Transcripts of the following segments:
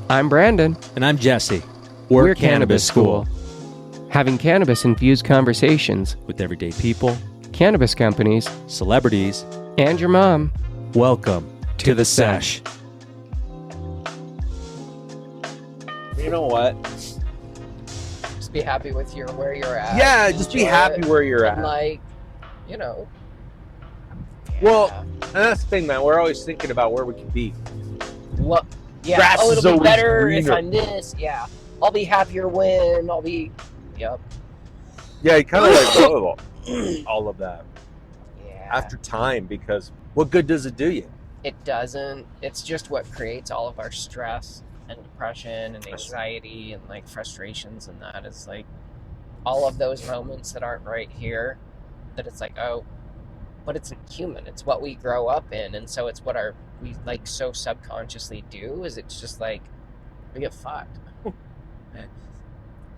I'm Brandon. And I'm Jesse. We're Cannabis School. Having cannabis-infused conversations With everyday people, cannabis companies, celebrities, and your mom. welcome to the Sesh. You know what? Just be happy with where you're at. Yeah, just be happy where you're And at. like, you know. Well, and that's the thing, man. We're always thinking about where we can be. What? Yeah. Grass Oh, is it'll be always better if greener. I'm this. Yeah. I'll be happier when. I'll be. Yep. Yeah, you kind of let go of all of that Yeah. after time, because what good does it do you? It doesn't. It's just what creates all of our stress and depression and anxiety and like frustrations, and that is like all of those moments that aren't right here. That it's like, oh, but it's human. It's what we grow up in, and so it's what we like so subconsciously do. Is it's just like we get fucked.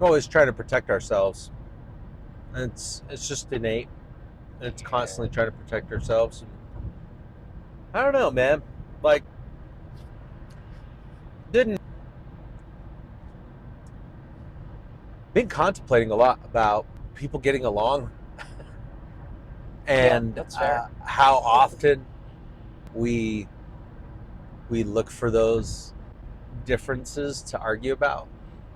We're always trying to protect ourselves. And it's just innate. It's constantly trying to protect ourselves. I don't know, man. Like, been contemplating a lot about people getting along and that's fair. how often we look for those differences to argue about.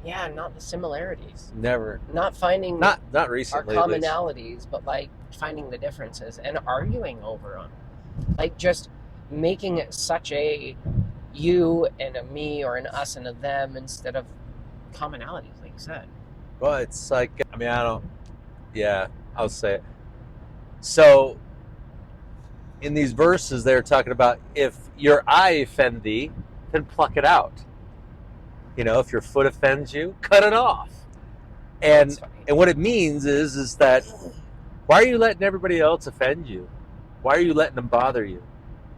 Yeah, not the similarities. Never. Not finding Not our recently. At least. commonalities, but like finding the differences and arguing over them. Like just making it such a you and a me or an us and a them instead of commonalities, like you said. Well, it's like, I mean, I'll say it. So, in these verses, they're talking about if your eye offend thee, then pluck it out. You know, if your foot offends you, cut it off. And That's funny. what it means is that why are you letting everybody else offend you? Why are you letting them bother you?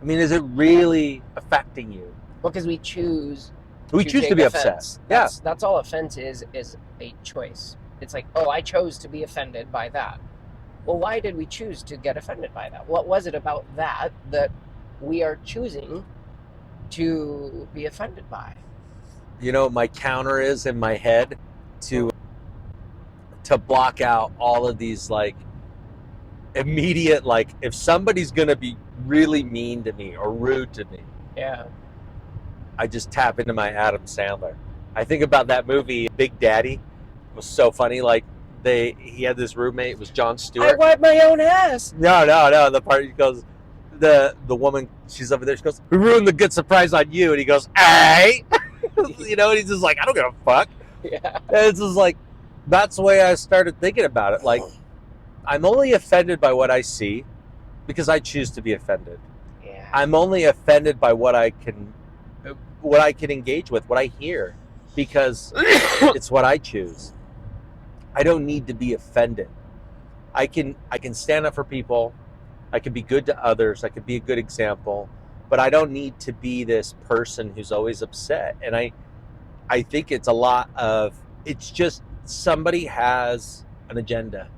I mean, is it really affecting you? Well, because we choose. We choose to take be offense. upset. That's all offense is a choice. It's like, oh, I chose to be offended by that. Well, why did we choose to get offended by that? What was it about that we are choosing to be offended by? You know, my counter is in my head to block out all of these like immediate, like if somebody's gonna be really mean to me or rude to me, Yeah. I just tap into my Adam Sandler. I think about that movie Big Daddy. It was so funny. Like he had this roommate. It was Jon I Stewart. wipe my own ass. No. The part he goes, the woman, she's over there. She goes, "We ruined the good surprise on you," and he goes, "Hey." You know, and he's just like, I don't give a fuck. Yeah. And it's just like, that's the way I started thinking about it. Like, I'm only offended by what I see because I choose to be offended. Yeah. I'm only offended by what I can engage with, what I hear, because it's what I choose. I don't need to be offended. I can stand up for people. I can be good to others. I can be a good example. But I don't need to be this person who's always upset. And I think it's a lot of, it's just somebody has an agenda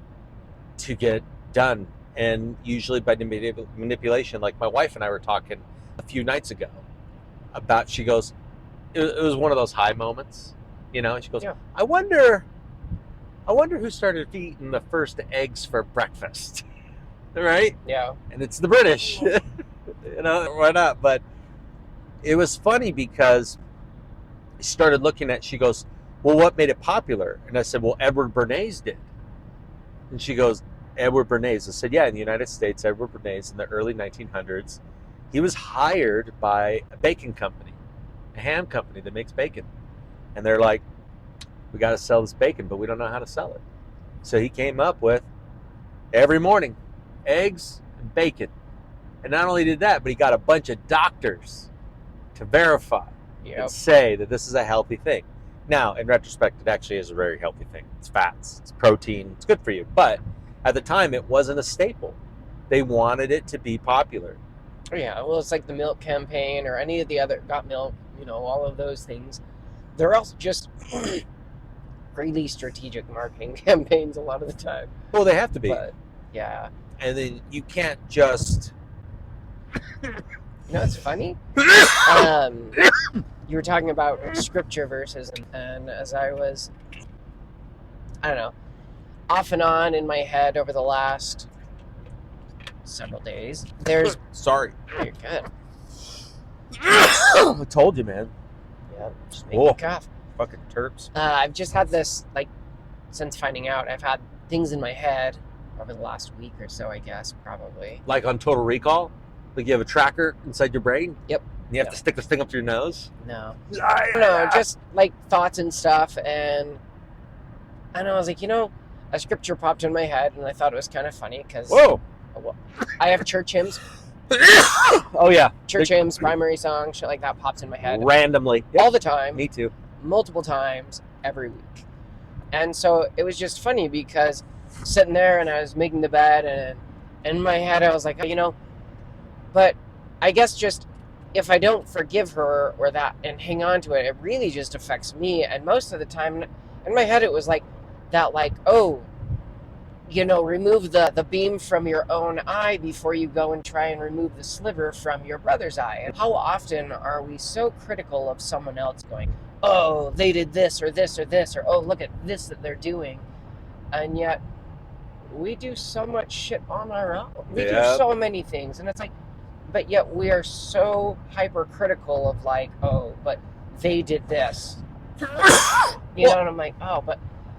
to get done. And usually by manipulation, like my wife and I were talking a few nights ago about, she goes, it was one of those high moments, you know, and she goes, Yeah. I wonder who started eating the first eggs for breakfast. Right? Yeah. And it's the British. You know, why not? But it was funny because I started looking at, she goes, well, what made it popular? And I said, well, Edward Bernays did. And she goes, Edward Bernays. I said, yeah, in the United States, Edward Bernays in the early 1900s, he was hired by a bacon company, a ham company that makes bacon. And they're like, we got to sell this bacon, but we don't know how to sell it. So he came up with every morning, eggs and bacon. And not only did that, but he got a bunch of doctors to verify and say that this is a healthy thing. Now, in retrospect, it actually is a very healthy thing. It's fats, it's protein, it's good for you. But at the time, it wasn't a staple. They wanted it to be popular. Yeah, well, it's like the milk campaign or any of the other got milk, you know, all of those things. They're also just really strategic marketing campaigns a lot of the time. Well, they have to be. But, yeah. And then you can't just You know, it's funny. You were talking about scripture verses, and as I was, I don't know, off and on in my head over the last several days, there's... Sorry. You're good. I told you, man. Yeah, just make me cough. Fucking terps. I've just had this, like, since finding out, I've had things in my head over the last week or so, I guess, probably. Like on Total Recall? Like you have a tracker inside your brain? Yep. And you have to stick this thing up your nose? No. No, just, like, thoughts and stuff, and I was like, you know, a scripture popped in my head, and I thought it was kind of funny, because... Whoa! I have church hymns. Oh, yeah. Church hymns, primary songs, shit like that pops in my head. Randomly. All the time. Me too. Multiple times every week. And so it was just funny because sitting there and I was making the bed and in my head I was like, you know, but I guess just if I don't forgive her or that and hang on to it, it really just affects me. And most of the time in my head it was like that, like, oh, you know, remove the beam from your own eye before you go and try and remove the sliver from your brother's eye. And how often are we so critical of someone else going, oh, they did this or this or this, or oh, look at this that they're doing. And yet we do so much shit on our own. We do so many things. And it's like, but yet we are so hypercritical of like, oh, but they did this. You know, and I'm like, oh, but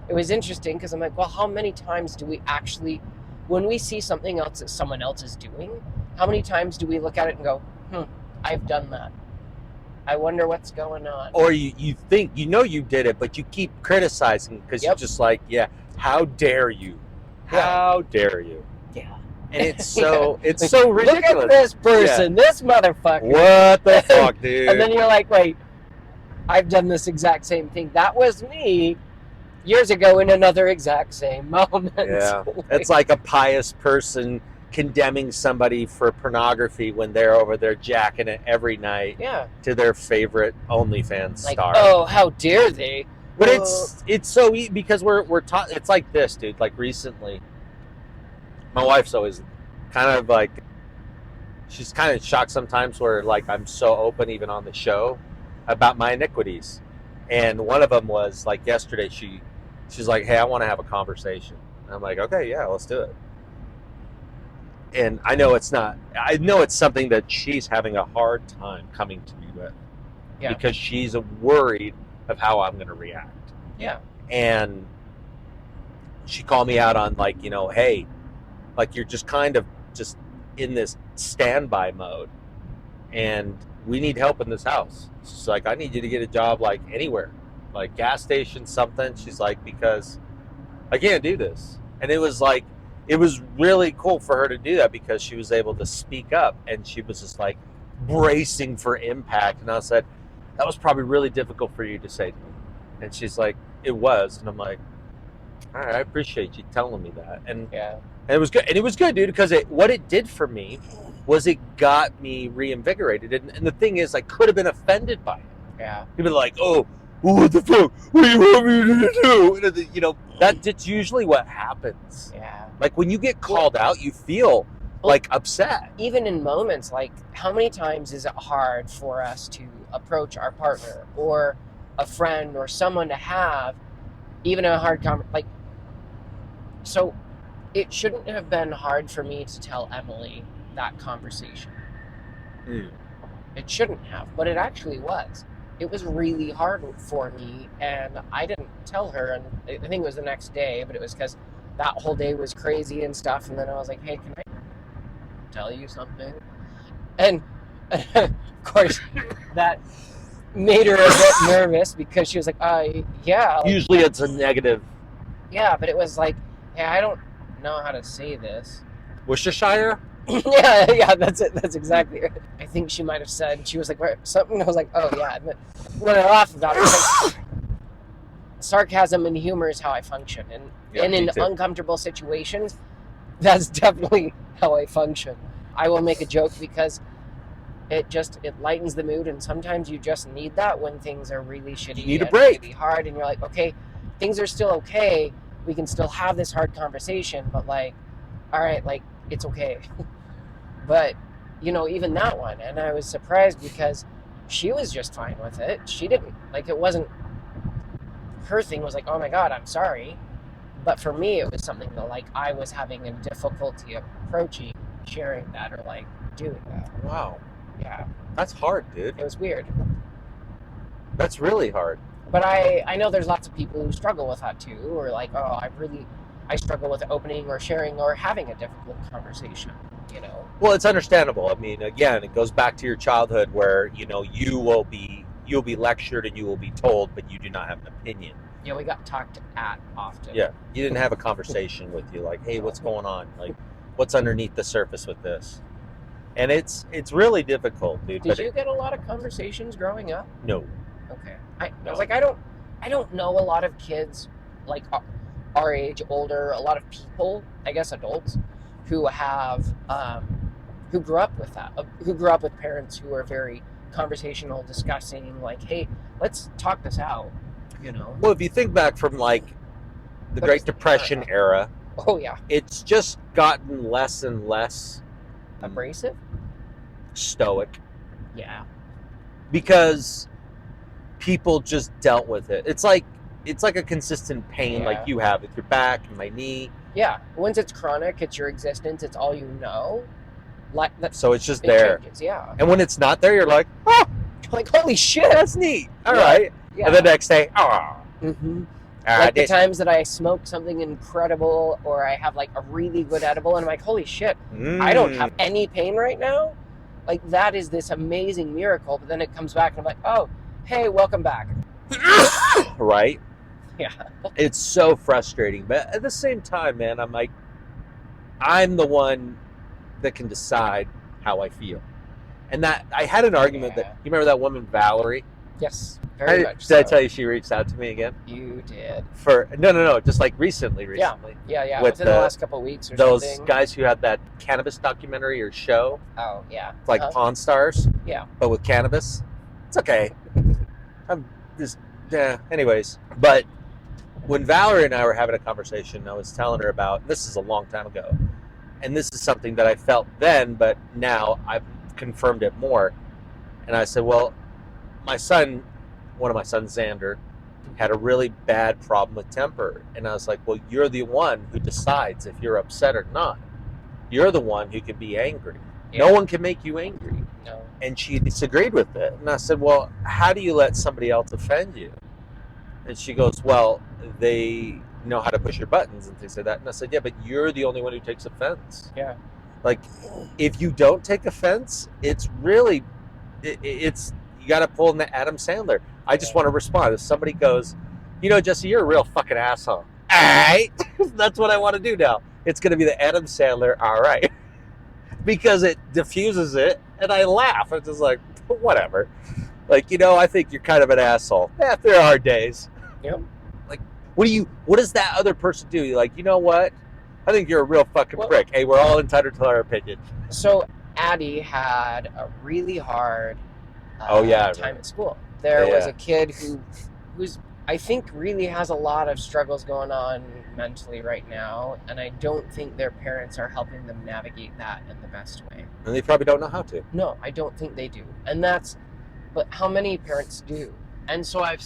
it was interesting because I'm like, well, how many times do we actually, when we see something else that someone else is doing, how many times do we look at it and go, I've done that. I wonder what's going on. Or you think, you know you did it, but you keep criticizing because you're just like, yeah, how dare you? How dare you? Yeah. And it's so, it's so ridiculous. Look at this person, this motherfucker. What the fuck, dude? And then you're like, wait, I've done this exact same thing. That was me years ago in another exact same moment. Yeah. It's like a pious person condemning somebody for pornography when they're over there jacking it every night to their favorite OnlyFans like, star. Oh, how dare they? But it's so easy because we're taught. It's like this, dude. Like recently, my wife's always kind of like, she's kind of shocked sometimes where like I'm so open even on the show about my iniquities. And one of them was like yesterday. She's like, hey, I want to have a conversation. And I'm like, okay, yeah, let's do it. And I know it's something that she's having a hard time coming to me with because she's worried of how I'm going to react. Yeah. And she called me out on like, you know, hey, like you're just kind of just in this standby mode and we need help in this house. She's like, I need you to get a job like anywhere, like gas station, something. She's like, because I can't do this. And it was like, it was really cool for her to do that because she was able to speak up and she was just like bracing for impact. And I said, that was probably really difficult for you to say to me. And she's like, it was. And I'm like, all right, I appreciate you telling me that. And it was good. And it was good, dude, because what it did for me was it got me reinvigorated. And the thing is, I could have been offended by it. Yeah. People are like, oh, what the fuck? What do you want me to do? And, you know, that's usually what happens. Yeah. Like when you get called out, you feel like upset. Even in moments, like how many times is it hard for us to approach our partner or a friend or someone to have even a hard conversation? Like, so it shouldn't have been hard for me to tell Emily that conversation. It shouldn't have, but it actually was. It was really hard for me, and I didn't tell her, and I think it was the next day, but it was because that whole day was crazy and stuff, and then I was like, hey, can I tell you something? And of course, that made her a bit nervous because she was like, yeah. Like, usually it's a negative. Yeah, but it was like, hey, I don't know how to say this. Worcestershire? yeah, that's it. That's exactly it. I think she might have said, she was like, something. I was like, oh, yeah. And then when I laughed about it, like, sarcasm and humor is how I function. And in uncomfortable situations, that's definitely how I function. I will make a joke because it lightens the mood. And sometimes you just need that when things are really shitty. You need a break. Really hard. And you're like, okay, things are still okay. We can still have this hard conversation. But like, all right, like, it's okay. But even that one. And I was surprised because she was just fine with it. She didn't, like, it wasn't, her thing was like, oh my God, I'm sorry. But for me, it was something that, like, I was having a difficulty approaching, sharing that, or, like, doing that. Wow. Yeah. That's hard, dude. It was weird. That's really hard. But I know there's lots of people who struggle with that too, or like, oh, I struggle with opening or sharing or having a difficult conversation, Well, it's understandable. I mean, again, it goes back to your childhood where, you'll be lectured and you will be told, but you do not have an opinion. Yeah, we got talked at often. Yeah. You didn't have a conversation with you like, hey, what's going on? Like, what's underneath the surface with this? And it's really difficult, dude. Did you get a lot of conversations growing up? No. Okay. I was like, I don't know a lot of kids like our age, older, a lot of people, I guess adults, who have who grew up with that, who grew up with parents who are very conversational, discussing, like, hey, let's talk this out, Well, if you think back from like the Great Depression era, Oh yeah, it's just gotten less and less abrasive. stoic Yeah. because people just dealt with it. It's like a consistent pain, Yeah. like you have with your back and my knee. Yeah. Once it's chronic, it's your existence. It's all you know. Like that's So it's just it there. changes, yeah. And when it's not there, you're like, oh, Like holy shit. that's neat. All Yeah. right. Yeah. And the next day, oh, Mm-hmm. all Like right. the times that I smoke something incredible, or I have like a really good edible, and I'm like, holy shit, I don't have any pain right now. Like that is this amazing miracle. But then it comes back, and I'm like, oh, hey, welcome back. Right? Yeah. It's so frustrating. But at the same time, man, I'm like, I'm the one that can decide how I feel. And that I had an argument Yeah. that, you remember that woman, Valerie? Yes, very much. Did I so. tell you she reached out to me again? You did. For no, just like recently. Yeah. Yeah. With Within the the- last couple of weeks or Those something. guys who had that cannabis documentary or show, Oh yeah. like Pawn Stars, Yeah. but with cannabis. It's okay. I'm just, yeah, anyways. But when Valerie and I were having a conversation, I was telling her about, this is a long time ago, and this is something that I felt then, but now I've confirmed it more. And I said, well, one of my sons, Xander, had a really bad problem with temper. And I was like, well, you're the one who decides if you're upset or not. You're the one who can be angry. Yeah. No one can make you angry. No. And she disagreed with it. And I said, well, how do you let somebody else offend you? And she goes, well, they know how to push your buttons and things like that. And I said, yeah, but you're the only one who takes offense. Yeah. Like, if you don't take offense, it's really, it's, you got to pull in the Adam Sandler. I just want to respond. If somebody goes, Jesse, you're a real fucking asshole. All right. That's what I want to do now. It's going to be the Adam Sandler, all right. Because it diffuses it, and I laugh. It's just like, whatever. Like, I think you're kind of an asshole. Yeah, there are days. Yep. Like, what does that other person do? You're like, you know what? I think you're a real fucking Well- prick. Hey, we're all entitled to our opinion. So Addie had a really hard Oh, yeah, I time remember. at school. There was Yeah. a kid who's I think really has a lot of struggles going on mentally right now, and I don't think their parents are helping them navigate that in the best way. And they probably don't know how to. No, I don't think they do. But how many parents do? And so I've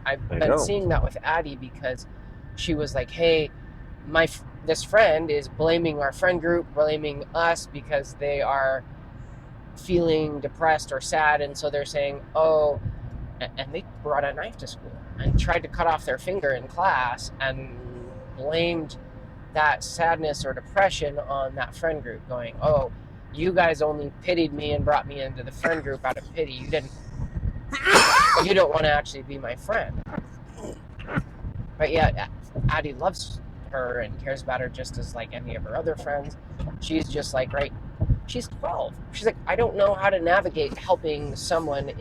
I been know. seeing that with Addie, because she was like, hey, this friend is blaming our friend group, blaming us because they are feeling depressed or sad, and so they're saying, oh, and they brought a knife to school and tried to cut off their finger in class and blamed that sadness or depression on that friend group, going, oh, you guys only pitied me and brought me into the friend group out of pity. You don't want to actually be my friend. But yeah, Addie loves her and cares about her just as like any of her other friends. She's just like, right, she's 12. She's like, I don't know how to navigate helping someone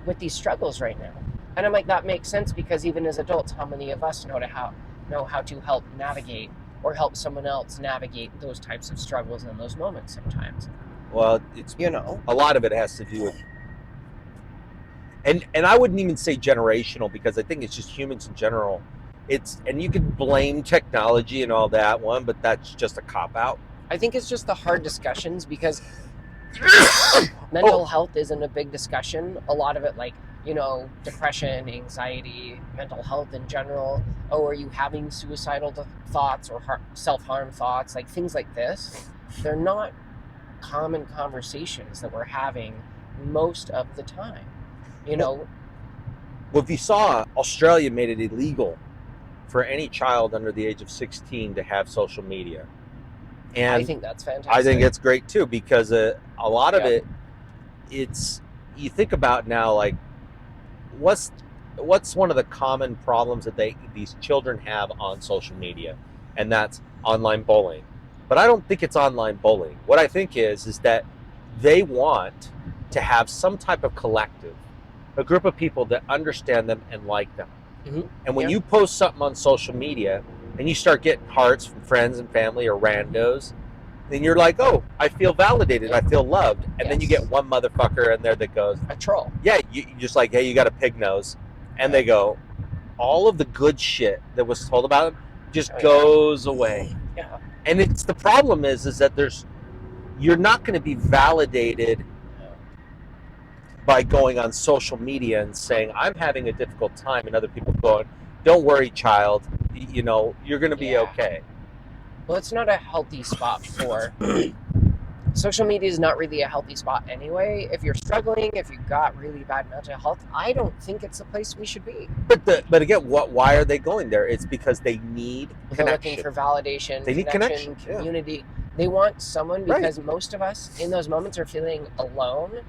with these struggles right now. And I'm like, that makes sense, because even as adults, how many of us know how to help navigate or help someone else navigate those types of struggles in those moments sometimes? Well, it's A lot of it has to do with, and I wouldn't even say generational, because I think it's just humans in general. And you can blame technology and all that one, but that's just a cop out. I think it's just the hard discussions because mental health isn't a big discussion. A lot of it, like, you know, depression, anxiety, mental health in general. Oh, are you having suicidal thoughts or self-harm thoughts? Like things like this. They're not common conversations that we're having most of the time. You know? Well, if you saw, Australia made it illegal for any child under the age of 16 to have social media. And I think that's fantastic. I think it's great too, because a lot of it's, you think about now, like, what's one of the common problems that these children have on social media, and that's online bullying. But I don't think it's online bullying. What I think is that they want to have some type of collective, a group of people that understand them and like them. Mm-hmm. And when you post something on social media and you start getting hearts from friends and family or randos, then you're like, oh, I feel validated, I feel loved. And then you get one motherfucker in there that goes, a troll. Yeah, you just like, hey, you got a pig nose. And they go, all of the good shit that was told about them just goes away. Yeah. And it's the problem is that you're not going to be validated by going on social media and saying, I'm having a difficult time, and other people going, don't worry, child, you know, you're going to be okay. Well, it's not a healthy spot for... Social media is not really a healthy spot anyway. If you're struggling, if you've got really bad mental health, I don't think it's the place we should be. But again, why are they going there? It's because they need connection. They're looking for validation, they need connection, community. They want someone, because most of us in those moments are feeling alone.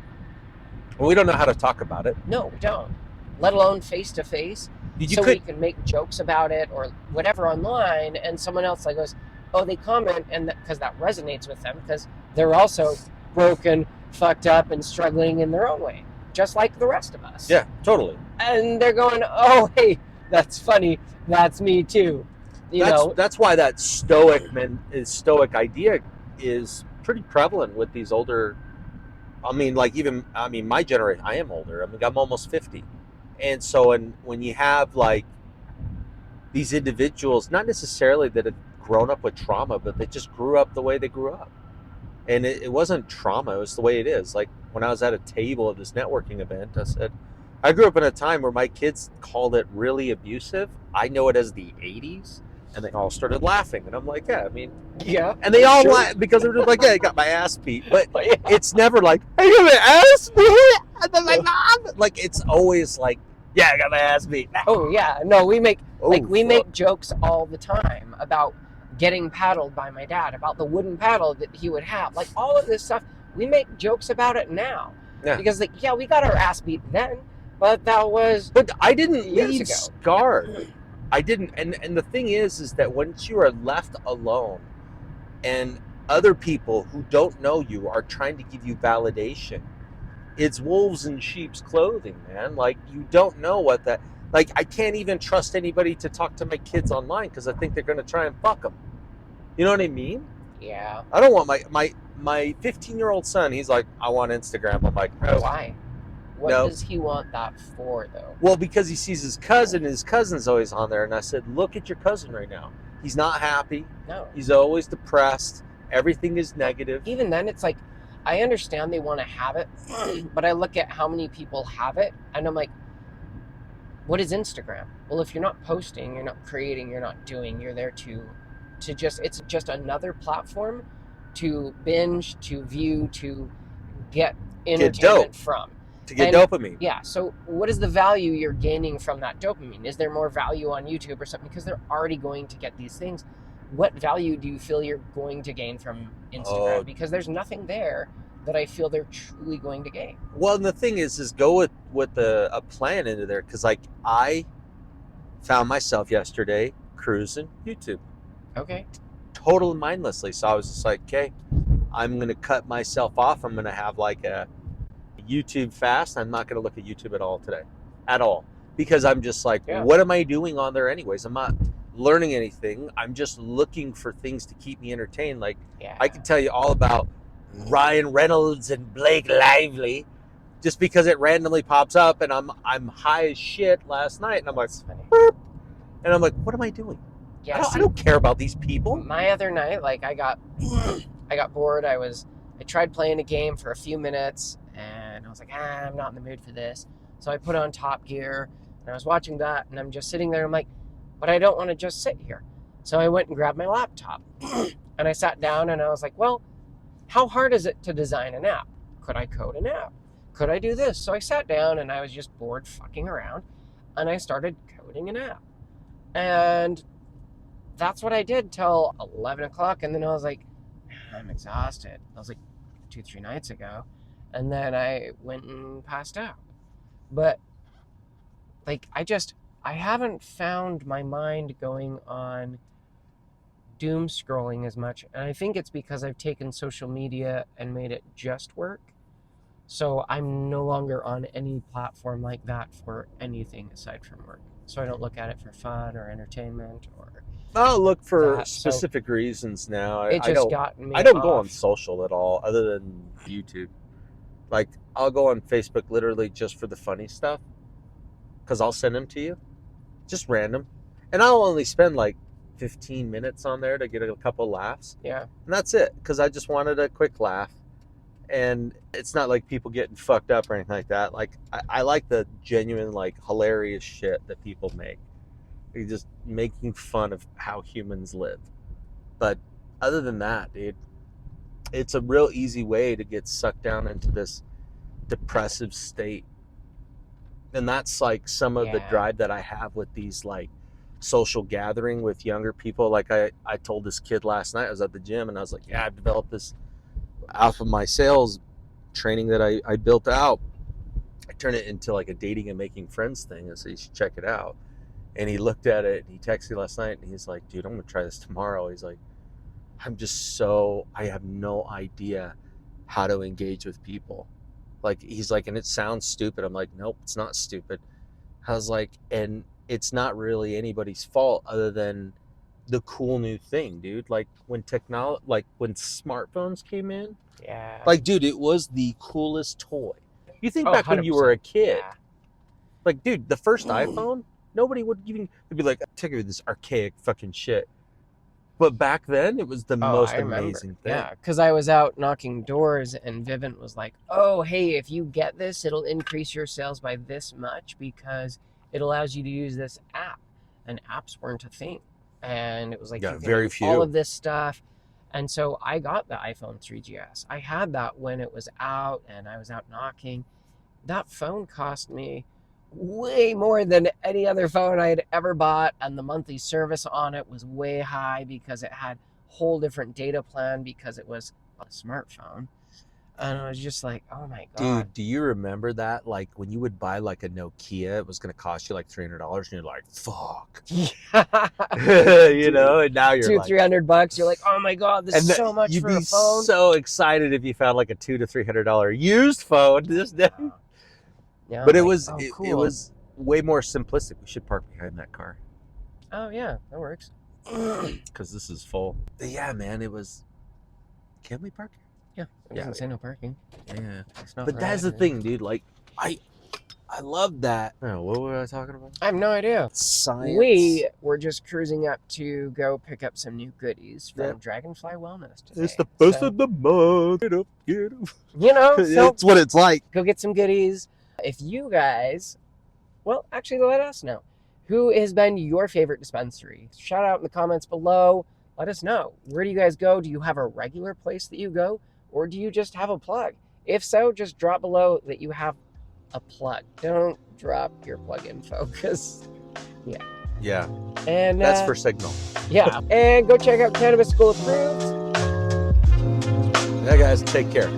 Well, we don't know how to talk about it. No, we don't. Let alone face to face. We can make jokes about it or whatever online, and someone else like goes, oh, they comment, and because that resonates with them, because they're also broken, fucked up, and struggling in their own way, just like the rest of us. Yeah, totally. And they're going, oh, hey, that's funny. That's me too. That's why that stoic idea is pretty prevalent with these older. I mean, my generation. I am older. I mean, I'm almost 50, and so when you have like these individuals, not necessarily that have grown up with trauma, but they just grew up the way they grew up. And it wasn't trauma, it was the way it is. Like when I was at a table at this networking event, I said, I grew up in a time where my kids called it really abusive. I know it as the 80s. And they all started laughing. And I'm like, yeah, I mean, yeah. And they all laughed because they're just like, yeah, I got my ass beat. But it's never like, I got my ass beat. And then my mom. Like, it's always like, yeah, I got my ass beat. Oh, yeah. No, we make jokes all the time about getting paddled by my dad, about the wooden paddle that he would have. Like, all of this stuff, we make jokes about it now. Yeah. Because, like, yeah, we got our ass beat then, but that was But I didn't leave scarred. I didn't. And the thing is that once you are left alone and other people who don't know you are trying to give you validation, it's wolves in sheep's clothing, man. Like, you don't know what that... Like, I can't even trust anybody to talk to my kids online because I think they're going to try and fuck them. You know what I mean? Yeah. I don't want my 15-year-old son, he's like, I want Instagram. I'm like, no. Why? What does he want that for, though? Well, because he sees his cousin, and his cousin's always on there. And I said, look at your cousin right now. He's not happy. No. He's always depressed. Everything is negative. Even then, it's like, I understand they want to have it, but I look at how many people have it, and I'm like, what is Instagram? Well, if you're not posting, you're not creating, you're not doing, you're there to just, it's just another platform to binge, to view, to get entertainment from. To get dopamine. Yeah, so what is the value you're gaining from that dopamine? Is there more value on YouTube or something? Because they're already going to get these things. What value do you feel you're going to gain from Instagram? Because there's nothing there that I feel they're truly going to gain. Well, and the thing is go with a plan into there. Because, like, I found myself yesterday cruising YouTube. Okay. Totally mindlessly. So I was just like, okay, I'm going to cut myself off. I'm going to have like a YouTube fast. I'm not going to look at YouTube at all today. At all. Because I'm just like, what am I doing on there anyways? I'm not learning anything. I'm just looking for things to keep me entertained. Like, I can tell you all about Ryan Reynolds and Blake Lively just because it randomly pops up, and I'm high as shit last night, and I'm like, and I'm like, what am I doing? Yeah, I don't care about these people. my other night, like I got bored. I tried playing a game for a few minutes, and I was like, I'm not in the mood for this. So I put on Top Gear, and I was watching that, and I'm just sitting there. I'm like, but I don't want to just sit here. So I went and grabbed my laptop, and I sat down, and I was like, well, how hard is it to design an app? Could I code an app? Could I do this? So I sat down, and I was just bored fucking around, and I started coding an app. And that's what I did till 11 o'clock. And then I was like, I'm exhausted. That was like 2-3 nights ago. And then I went and passed out. But like, I haven't found my mind going on doom scrolling as much. And I think it's because I've taken social media and made it just work. So I'm no longer on any platform like that for anything aside from work. So I don't look at it for fun or entertainment or... I'll look for that, specific reasons now. It just got me I don't off. go on social at all other than YouTube. Like, I'll go on Facebook literally just for the funny stuff because I'll send them to you. Just random. And I'll only spend like 15 minutes on there to get a couple laughs. Yeah. And that's it because I just wanted a quick laugh. And it's not like people getting fucked up or anything like that. Like, I like the genuine, like, hilarious shit that people make. You're just making fun of how humans live. But other than that, dude, it's a real easy way to get sucked down into this depressive state. And that's like some of the drive that I have with these like social gathering with younger people. Like I told this kid last night, I was at the gym and I was like, yeah, I've developed this off of my sales training that I built out. I turned it into like a dating and making friends thing. I said, you should check it out. And he looked at it and he texted me last night and he's like, dude, I'm going to try this tomorrow. He's like, I have no idea how to engage with people. Like, he's like, and it sounds stupid. I'm like, nope, it's not stupid. I was like, and it's not really anybody's fault other than the cool new thing, dude. Like when when smartphones came in, Yeah. like, dude, it was the coolest toy. You think back when you 100%. were a kid, Yeah. like, dude, the first iPhone, nobody would even, they'd be like, take it with this archaic fucking shit. But back then, it was the most I remember. amazing thing. Yeah, because I was out knocking doors and Vivint was like, oh, hey, if you get this, it'll increase your sales by this much because it allows you to use this app. And apps weren't a thing. And it was like, Yeah, you can very do few. all of this stuff. And so I got the iPhone 3GS. I had that when it was out and I was out knocking. That phone cost me way more than any other phone I had ever bought, and the monthly service on it was way high because it had a whole different data plan because it was a smartphone. And I was just like, oh my god. Dude, do you remember that? Like when you would buy like a Nokia, it was going to cost you like $300 and you're like, fuck. You know, and now you're like $200-$300. You're like, oh my god, this is so much you'd for be a phone. so excited if you found like a $200 to $300 used phone this day. Yeah, But I'm it like, was oh, it cool. was way more simplistic. We should park behind that car Oh yeah, that works. because this is full. But yeah, man, it was. Can we park here? Yeah, it doesn't say no parking. Yeah. It's not But that's the right. thing, dude. Like, I love that. Oh, what were I talking about? I have no idea. Science. We were just cruising up to go pick up some new goodies from Yep. Dragonfly Wellness today. It's the first So, of the month. Get up, get up. you know, so It's what it's like. go get some goodies. If you guys, well, actually let us know. Who has been your favorite dispensary? Shout out in the comments below. Let us know. Where do you guys go? Do you have a regular place that you go? Or do you just have a plug? If so, just drop below that you have a plug. Don't drop your plug info because, Yeah, and that's for Signal. yeah. And go check out Cannabis School Approved. Yeah, guys, take care.